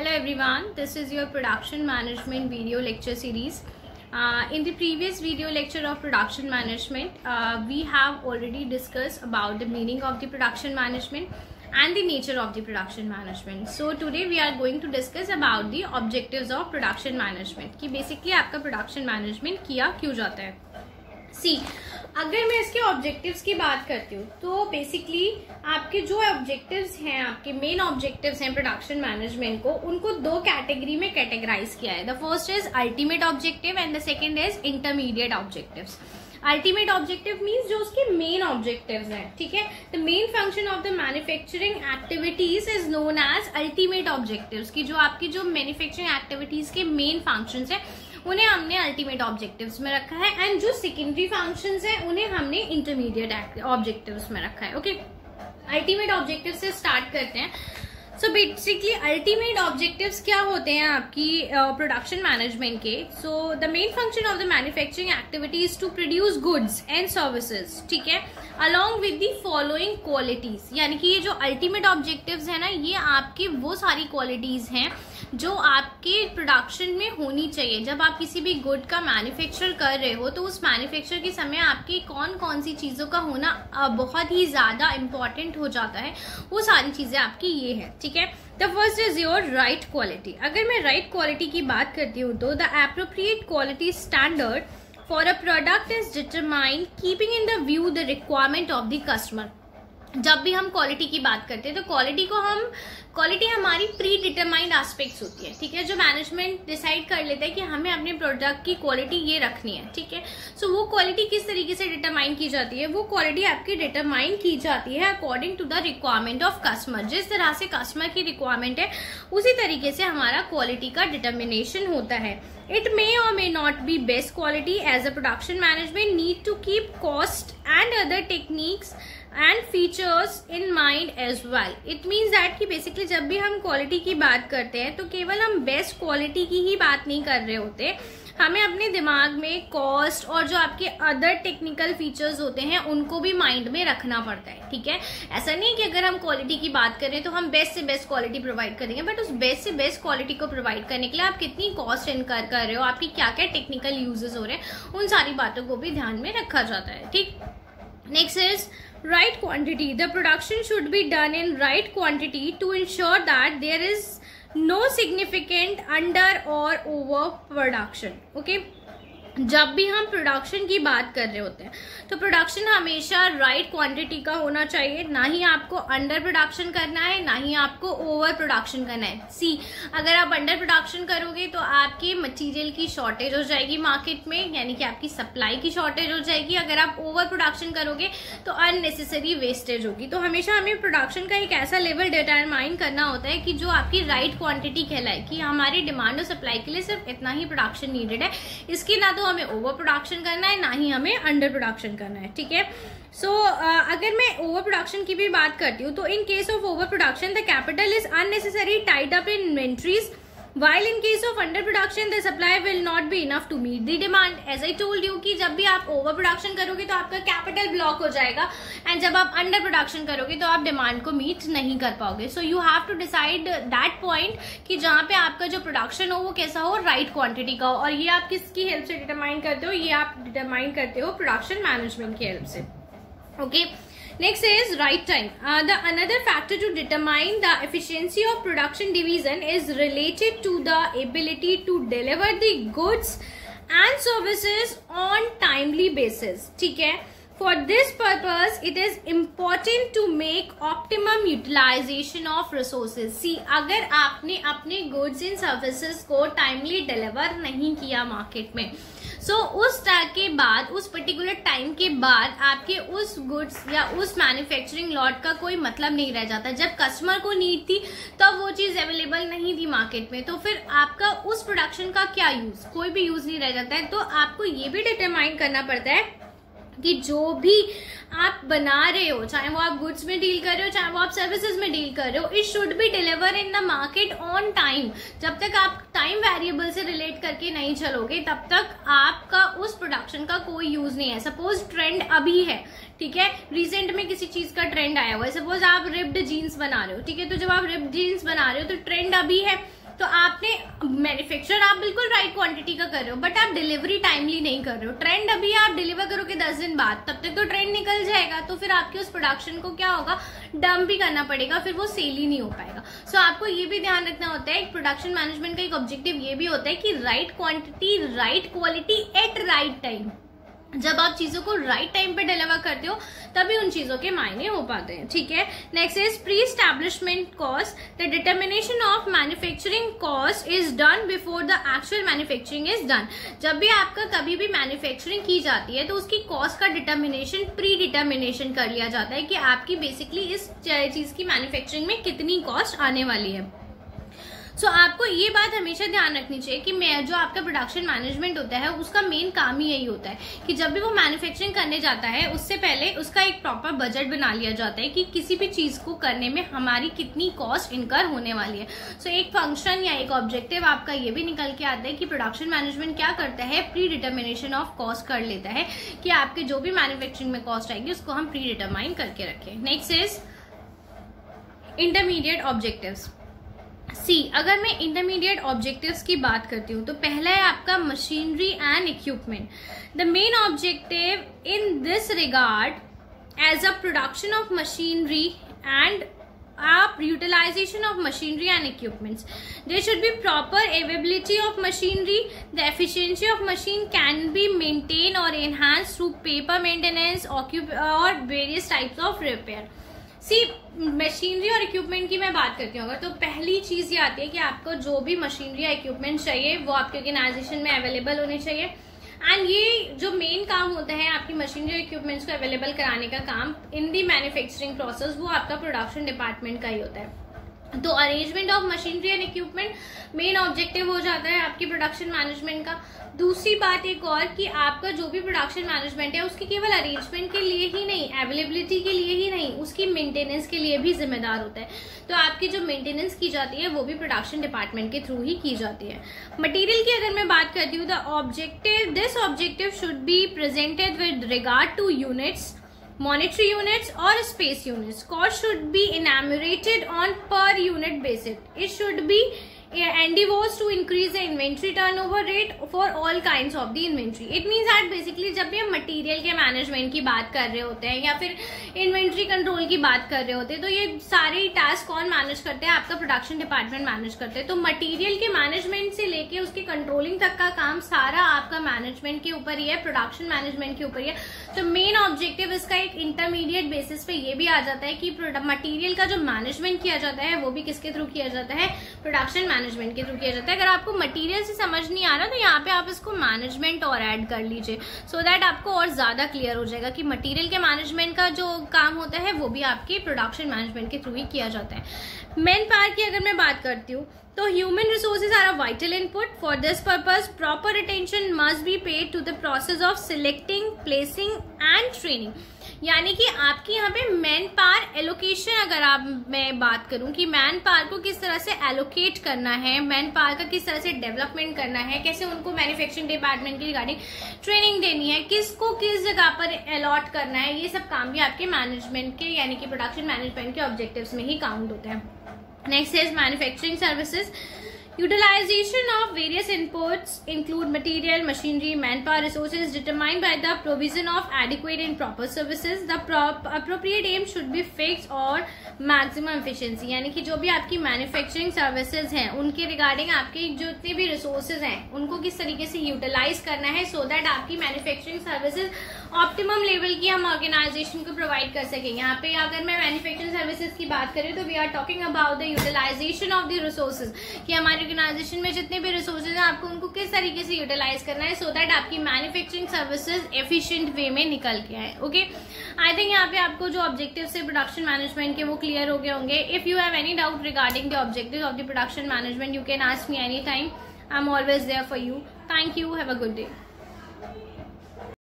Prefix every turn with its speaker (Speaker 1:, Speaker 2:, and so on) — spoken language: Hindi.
Speaker 1: Hello everyone, this is your production management video lecture series. In the previous video lecture of production management, we have already discussed about the meaning of the production management and the nature of the production management. So today we are going to discuss about the objectives of production management कि basically आपका production management किया क्यों जाता है. See, अगर मैं इसके ऑब्जेक्टिव्स की बात करती हूँ तो बेसिकली आपके जो ऑब्जेक्टिव्स हैं, आपके मेन ऑब्जेक्टिव्स हैं प्रोडक्शन मैनेजमेंट को, उनको दो कैटेगरी में कैटेगराइज किया है. The first is ultimate objective and the second is intermediate objectives. Ultimate objective means जो उसके मेन ऑब्जेक्टिव्स हैं, ठीक है. The main function of the manufacturing activities is known as ultimate objectives. की जो आपकी जो मैन्युफैक्चरिंग एक्टिविटीज के मेन फंक्शंस है उन्हें हमने अल्टीमेट ऑब्जेक्टिव्स में रखा है, एंड जो सेकेंडरी फंक्शंस हैं उन्हें हमने इंटरमीडिएट ऑब्जेक्टिव्स में रखा है. ओके, अल्टीमेट ऑब्जेक्टिव से स्टार्ट करते हैं. सो बेसिकली अल्टीमेट ऑब्जेक्टिव्स क्या होते हैं आपकी प्रोडक्शन मैनेजमेंट के. So the main function of the manufacturing activity is to produce goods and services, ठीक है, along with the following qualities. यानी कि ये जो अल्टीमेट ऑब्जेक्टिव्स है ना, ये आपकी वो सारी क्वालिटीज हैं जो आपके प्रोडक्शन में होनी चाहिए. जब आप किसी भी गुड का मैन्युफैक्चर कर रहे हो तो उस मैन्युफैक्चर के समय आपकी कौन कौन सी चीजों का होना बहुत ही ज्यादा इंपॉर्टेंट हो जाता है, वो सारी चीजें आपकी ये है, ठीक है. The first is your right quality. अगर मैं राइट क्वालिटी की बात करती हूँ तो the appropriate quality standard for a product is determined keeping in the view the requirement of the customer. जब भी हम क्वालिटी की बात करते हैं तो क्वालिटी हमारी प्री डिटरमाइंड एस्पेक्ट्स होती है, ठीक है, जो मैनेजमेंट डिसाइड कर लेता है कि हमें अपने प्रोडक्ट की क्वालिटी ये रखनी है, ठीक है. सो वो क्वालिटी किस तरीके से डिटरमाइन की जाती है? वो क्वालिटी आपकी डिटरमाइन की जाती है according to the requirement of customer. जिस तरह से कस्टमर की रिक्वायरमेंट है उसी तरीके से हमारा क्वालिटी का डिटर्मिनेशन होता है. It may or may not be best quality as a production management need to keep cost and other techniques and features in mind as well. It means that कि basically जब भी हम क्वालिटी की बात करते हैं तो केवल हम बेस्ट क्वालिटी की ही बात नहीं कर रहे होते, हमें अपने दिमाग में कॉस्ट और जो आपके अदर टेक्निकल फीचर्स होते हैं उनको भी माइंड में रखना पड़ता है, ठीक है. ऐसा नहीं है कि अगर हम क्वालिटी की बात करें तो हम बेस्ट से बेस्ट क्वालिटी प्रोवाइड करेंगे, बट उस बेस्ट से बेस्ट क्वालिटी को प्रोवाइड करने के लिए आप कितनी कॉस्ट इनकर कर रहे हो, आपकी क्या क्या टेक्निकल यूजेस हो रहे हैं, उन सारी बातों को भी ध्यान में रखा जाता है, ठीक. Next is right quantity. The production should be done in right quantity to ensure that there is no significant under or over production. Okay, जब भी हम प्रोडक्शन की बात कर रहे होते हैं तो प्रोडक्शन हमेशा राइट क्वांटिटी का होना चाहिए. ना ही आपको अंडर प्रोडक्शन करना है, ना ही आपको ओवर प्रोडक्शन करना है. सी, अगर आप अंडर प्रोडक्शन करोगे तो आपके मटेरियल की शॉर्टेज हो जाएगी मार्केट में, यानी कि आपकी सप्लाई की शॉर्टेज हो जाएगी. अगर आप ओवर प्रोडक्शन करोगे तो अननेसेसरी वेस्टेज होगी. तो हमेशा हमें प्रोडक्शन का एक ऐसा लेवल डिटरमाइन करना होता है कि जो आपकी राइट क्वांटिटी कहलाए, कि हमारी डिमांड और सप्लाई के लिए सिर्फ इतना ही प्रोडक्शन नीडेड है, इसकी ना तो हमें ओवर प्रोडक्शन करना है ना ही हमें अंडर प्रोडक्शन करना है, ठीक है. सो अगर मैं ओवर प्रोडक्शन की भी बात करती हूँ तो in case of over production the capital is unnecessary tied up in inventories, while in case of under production the supply will not be enough to meet the demand. As I told you कि जब भी आप ओवर प्रोडक्शन करोगे तो आपका कैपिटल ब्लॉक हो जाएगा, एंड जब आप अंडर प्रोडक्शन करोगे तो आप डिमांड को मीट नहीं कर पाओगे. So you have to decide that point कि जहाँ पे आपका जो प्रोडक्शन हो वो कैसा हो, राइट क्वांटिटी का हो. और ये आप किसकी हेल्प से डिटरमाइन करते हो? ये आप डिटरमाइन करते हो प्रोडक्शन मैनेजमेंट की हेल्प से. Okay, next is right time. The another factor to determine the efficiency of production division is related to the ability to deliver the goods and services on timely basis, ठीक है. For this purpose, it is important to make optimum utilization of resources. See, अगर आपने अपने goods and services को timely deliver नहीं किया मार्केट में, सो उस टाइम के बाद, उस पर्टिकुलर टाइम के बाद आपके उस गुड्स या उस मैन्युफैक्चरिंग लॉट का कोई मतलब नहीं रह जाता. जब कस्टमर को नीड थी तब वो चीज अवेलेबल नहीं थी मार्केट में, तो फिर आपका उस प्रोडक्शन का क्या यूज, कोई भी यूज नहीं रह जाता है. तो आपको ये भी डिटरमाइन करना पड़ता है कि जो भी आप बना रहे हो, चाहे वो आप गुड्स में डील कर रहे हो, चाहे वो आप सर्विसेज में डील कर रहे हो, it should be deliver in the market on time. जब तक आप टाइम वेरिएबल से रिलेट करके नहीं चलोगे तब तक आपका उस प्रोडक्शन का कोई यूज नहीं है. सपोज ट्रेंड अभी है, ठीक है, रिसेंट में किसी चीज का ट्रेंड आया हुआ है, सपोज आप रिप्ड जीन्स बना रहे हो, ठीक है, तो जब आप रिप्ड जीन्स बना रहे हो तो ट्रेंड अभी है, तो आपने मैन्युफैक्चर आप बिल्कुल राइट क्वांटिटी का कर रहे हो, बट आप डिलीवरी टाइमली नहीं कर रहे हो। ट्रेंड अभी आप डिलीवर करोगे 10 दिन बाद, तब तक तो ट्रेंड निकल जाएगा, तो फिर आपके उस प्रोडक्शन को क्या होगा, डंप भी करना पड़ेगा, फिर वो सेल ही नहीं हो पाएगा। सो आपको ये भी ध्यान रखना होता है, प्रोडक्शन मैनेजमेंट का एक ऑब्जेक्टिव ये भी होता है कि right quantity, right quality eight right time. जब आप चीजों को राइट टाइम पे डिलीवर करते हो तभी उन चीजों के मायने हो पाते हैं, ठीक है। Next is pre establishment cost. The determination of manufacturing cost is done before the actual manufacturing is done. जब भी आपका कभी भी मैन्युफैक्चरिंग की जाती है तो उसकी कॉस्ट का डिटर्मिनेशन प्री डिटर्मिनेशन कर लिया जाता है कि आपकी बेसिकली इस चीज की मैन्युफैक्चरिंग में कितनी कॉस्ट आने वाली है। सो आपको ये बात हमेशा ध्यान रखनी चाहिए कि जो आपका प्रोडक्शन मैनेजमेंट होता है उसका मेन काम ही यही होता है कि जब भी वो मैन्युफैक्चरिंग करने जाता है उससे पहले उसका एक प्रॉपर बजट बना लिया जाता है कि किसी भी चीज को करने में हमारी कितनी कॉस्ट इनकर होने वाली है। सो एक फंक्शन या एक ऑब्जेक्टिव आपका ये भी निकल के आता है कि प्रोडक्शन मैनेजमेंट क्या करता है, प्री डिटर्मिनेशन ऑफ कॉस्ट कर लेता है कि आपके जो भी मैन्युफैक्चरिंग में कॉस्ट आएगी उसको हम प्री डिटरमाइन करके रखें। Next is intermediate objectives. अगर मैं इंटरमीडिएट ऑब्जेक्टिव्स की बात करती हूँ तो पहला है आपका machinery and equipment. The main objective in this regard as a production of machinery and utilization of machinery and equipments. There should be proper availability of machinery. The efficiency of machine can be maintained or enhanced through paper maintenance or various types of repair. Machinery और इक्विपमेंट की मैं बात करती हूँ तो पहली चीज ये आती है कि आपको जो भी मशीनरी या इक्विपमेंट चाहिए वो आपके ऑर्गेनाइजेशन में अवेलेबल होने चाहिए। एंड ये जो मेन काम होता है आपकी मशीनरी और इक्विपमेंट्स को अवेलेबल कराने का काम इन दी मैन्युफैक्चरिंग प्रोसेस वो आपका प्रोडक्शन डिपार्टमेंट का ही होता है। तो arrangement of machinery and equipment main objective हो जाता है आपकी प्रोडक्शन मैनेजमेंट का। दूसरी बात एक और कि आपका जो भी प्रोडक्शन मैनेजमेंट है उसकी केवल अरेंजमेंट के लिए ही नहीं, अवेलेबिलिटी के लिए ही नहीं, उसकी मेंटेनेंस के लिए भी जिम्मेदार होता है। तो आपकी जो मेंटेनेंस की जाती है वो भी प्रोडक्शन डिपार्टमेंट के थ्रू ही की जाती है। मटेरियल की अगर मैं बात करती हूँ तो this objective should be presented with regard two units, monetary units or space units. Cost should be enumerated on per unit basis. It should be endeavors to increase the inventory turnover rate for all kinds of the inventory. It means that basically जब भी हम मटेरियल के मैनेजमेंट की बात कर रहे होते हैं या फिर इन्वेंट्री कंट्रोल की बात कर रहे होते हैं तो ये सारे टास्क कौन मैनेज करते हैं, आपका प्रोडक्शन डिपार्टमेंट मैनेज करते हैं। तो मटेरियल के मैनेजमेंट से लेके उसके कंट्रोलिंग तक का काम सारा आपका मैनेजमेंट के ऊपर ही है, प्रोडक्शन मैनेजमेंट के ऊपर ही है। तो मेन ऑब्जेक्टिव इसका एक इंटरमीडिएट बेसिस पे ये भी आ जाता है कि मटेरियल का जो मैनेजमेंट किया जाता है वो भी किसके थ्रू किया जाता है, प्रोडक्शन मैनेजमेंट के थ्रू किया जाता है। अगर आपको मटेरियल से समझ नहीं आ रहा तो यहाँ पे आप इसको मैनेजमेंट और ऐड कर लीजिए सो दैट आपको और ज्यादा क्लियर हो जाएगा कि मटेरियल के मैनेजमेंट का जो काम होता है वो भी आपके प्रोडक्शन मैनेजमेंट के थ्रू ही किया जाता है। मैन पावर की अगर मैं बात करती हूँ तो human resources are a vital input. For this purpose proper attention must be paid to the process of selecting, placing and training. यानी कि आपकी यहाँ पे मैन पावर एलोकेशन अगर मैं बात करूं कि मैन पावर को किस तरह से एलोकेट करना है, मैन पावर का किस तरह से डेवलपमेंट करना है, कैसे उनको मैन्युफैक्चरिंग डिपार्टमेंट की रिगार्डिंग ट्रेनिंग देनी है, किसको किस जगह पर अलॉट करना है, ये सब काम भी आपके मैनेजमेंट के यानी कि प्रोडक्शन मैनेजमेंट के ऑब्जेक्टिव्स में ही काउंट होते हैं। Next is manufacturing services. Utilization of various inputs include material, machinery, manpower, resources determined by the provision of adequate and proper services. The appropriate aim should be fixed or maximum efficiency. यानी कि जो भी आपकी मैन्युफैक्चरिंग सर्विसेज हैं उनके रिगार्डिंग आपके जितने भी रिसोर्सेज हैं उनको किस तरीके से यूटिलाइज करना है सो दैट आपकी मैन्युफैक्चरिंग सर्विसेज ऑप्टिमम लेवल की हम ऑर्गेनाइजेशन को प्रोवाइड कर सकें। यहाँ पे अगर मैं मैन्युफैक्चरिंग सर्विसेज की बात करें तो we are talking about the utilization of the resources कि हमारे ऑर्गेनाइजेशन में जितने भी रिसोर्सेज हैं आपको उनको किस तरीके से यूटिलाइज करना है सो दैट आपकी मैन्युफैक्चरिंग सर्विसेज एफिशिएंट वे में निकल के आए। ओके, आई थिंक यहाँ पे आपको जो ऑब्जेक्टिव से प्रोडक्शन मैनेजमेंट के वो क्लियर हो गए होंगे। If you have any doubt regarding the objective of the production management you can ask me any time. I am always there for you. Thank you, have a good day.